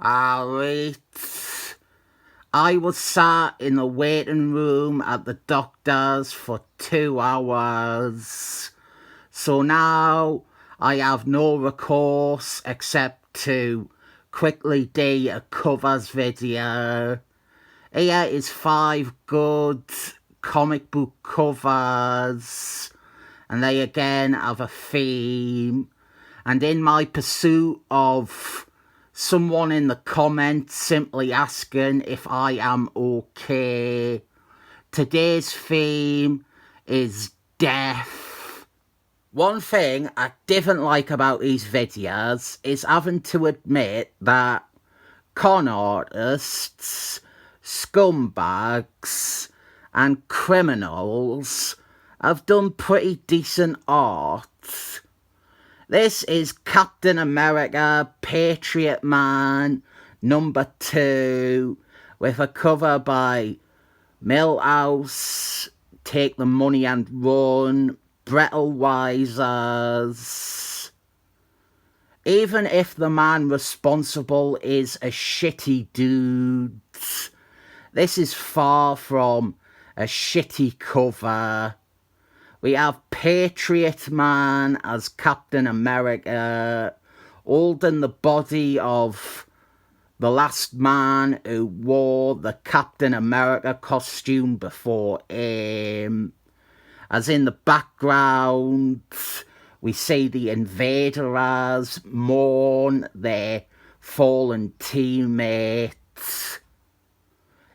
Alright. I was sat in the waiting room at the doctor's for 2 hours. So now I have no recourse except to quickly do a covers video. Here is 5 good comic book covers, and they again have a theme. And in my pursuit of someone in the comments simply asking if I am okay, today's theme is death. One thing I didn't like about these videos is having to admit that con artists, scumbags and criminals have done pretty decent art. This is Captain America Patriot Man #2 with a cover by Milhouse, Take the Money and Run, Breitweiser. Even if the man responsible is a shitty dude, this is far from a shitty cover. We have Patriot Man as Captain America, holding the body of the last man who wore the Captain America costume before him. As in the background, we see the invaders mourn their fallen teammates.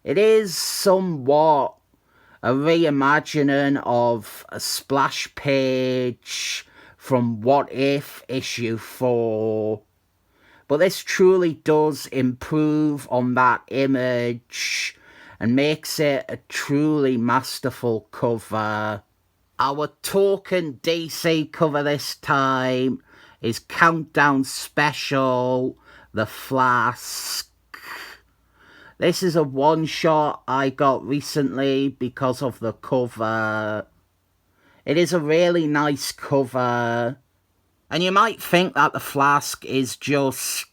It is somewhat a reimagining of a splash page from What If issue 4. But this truly does improve on that image and makes it a truly masterful cover. Our token DC cover this time is Countdown Special, The Flask. This is a one-shot I got recently because of the cover. It is a really nice cover. And you might think that the Flask is just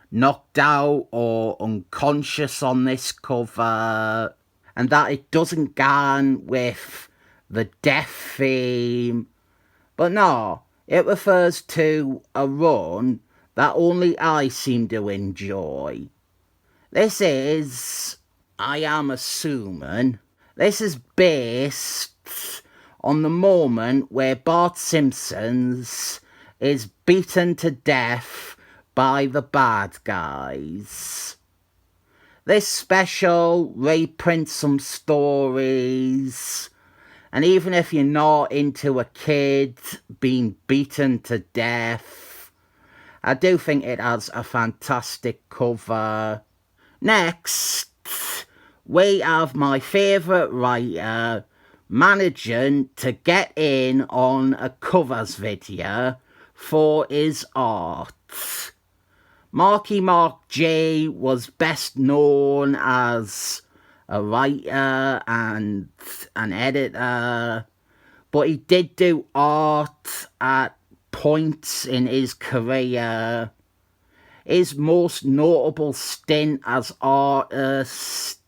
knocked out or unconscious on this cover, and that it doesn't go on with the death theme. But no, it refers to a run that only I seem to enjoy. This is, I am assuming, this is based on the moment where Bart Simpson's is beaten to death by the bad guys. This special reprints some stories, and even if you're not into a kid being beaten to death, I do think it has a fantastic cover. Next, we have my favourite writer managing to get in on a covers video for his art. Marky Mark J was best known as a writer and an editor, but he did do art at points in his career. His most notable stint as artist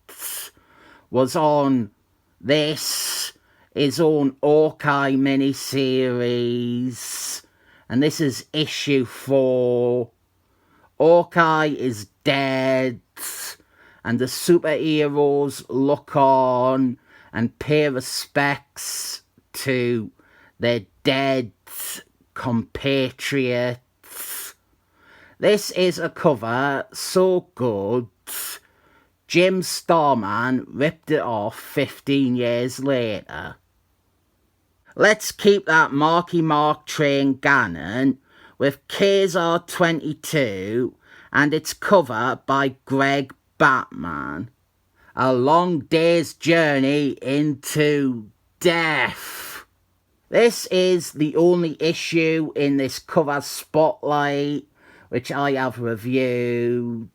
was on this, his own Hawkeye miniseries, and this is issue 4. Hawkeye is dead, and the superheroes look on and pay respects to their dead compatriots. This is a cover so good, Jim Starman ripped it off 15 years later. Let's keep that Marky Mark train going with Kazar 22 and its cover by Greg Batman. A long day's journey into death. This is the only issue in this cover spotlight which I have reviewed,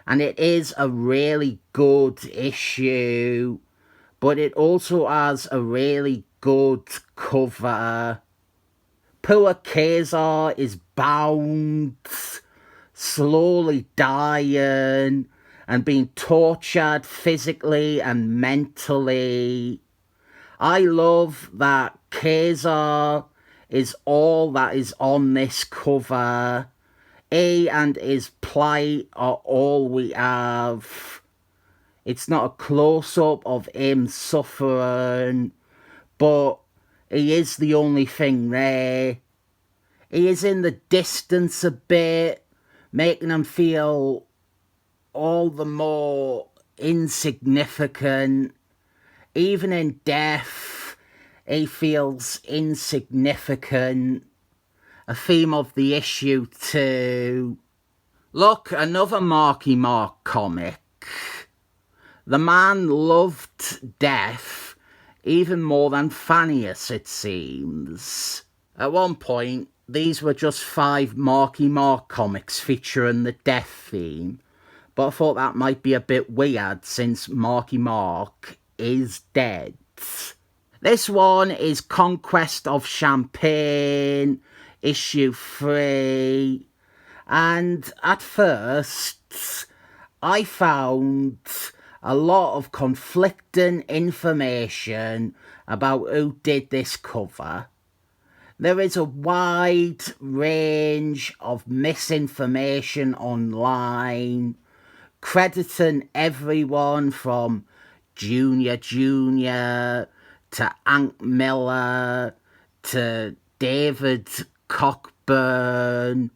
and it is a really good issue, but it also has a really good cover. Poor Kazar is bound, slowly dying and being tortured physically and mentally. I love that Kaiser is all that is on this cover. He and his plight are all we have. It's not a close-up of him suffering, but he is the only thing there. He is in the distance a bit, making him feel all the more insignificant. Even in death, he feels insignificant. A theme of the issue too. Look, another Marky Mark comic. The man loved death even more than Phineas, it seems. At one point, these were just 5 Marky Mark comics featuring the death theme, but I thought that might be a bit weird since Marky Mark is dead. This one is Conquest of Champagne, issue 3, and at first I found a lot of conflicting information about who did this cover. There is a wide range of misinformation online, crediting everyone from Junior to Hank Miller to David Cockburn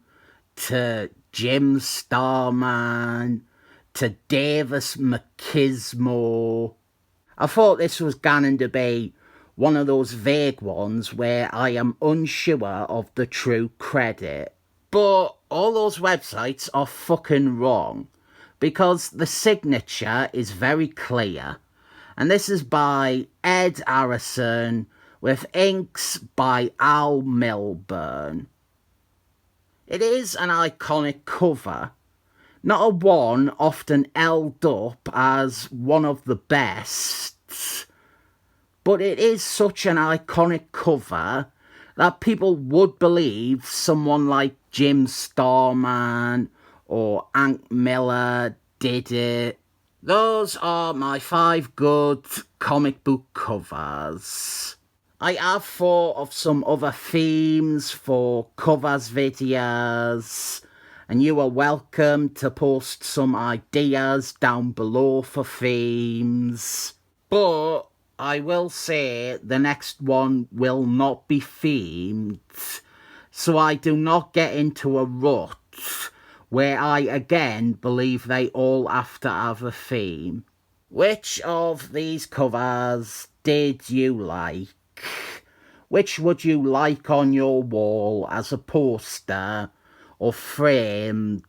to Jim Starman to Davis McKismo. I thought this was going to be one of those vague ones where I am unsure of the true credit. But all those websites are fucking wrong, because the signature is very clear. And this is by Ed Harrison with inks by Al Milburn. It is an iconic cover. Not a one often held up as one of the best, but it is such an iconic cover that people would believe someone like Jim Starman or Hank Miller did it. Those are my 5 good comic book covers. I have thought of some other themes for covers videos, and you are welcome to post some ideas down below for themes. But I will say the next one will not be themed, so I do not get into a rut where I again believe they all have to have a theme. Which of these covers did you like? Which would you like on your wall as a poster, or framed,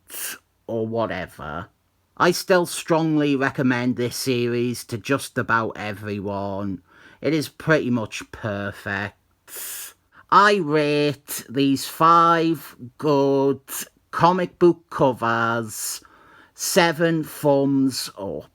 or whatever? I still strongly recommend this series to just about everyone. It is pretty much perfect. I rate these 5 good comic book covers 7 thumbs up.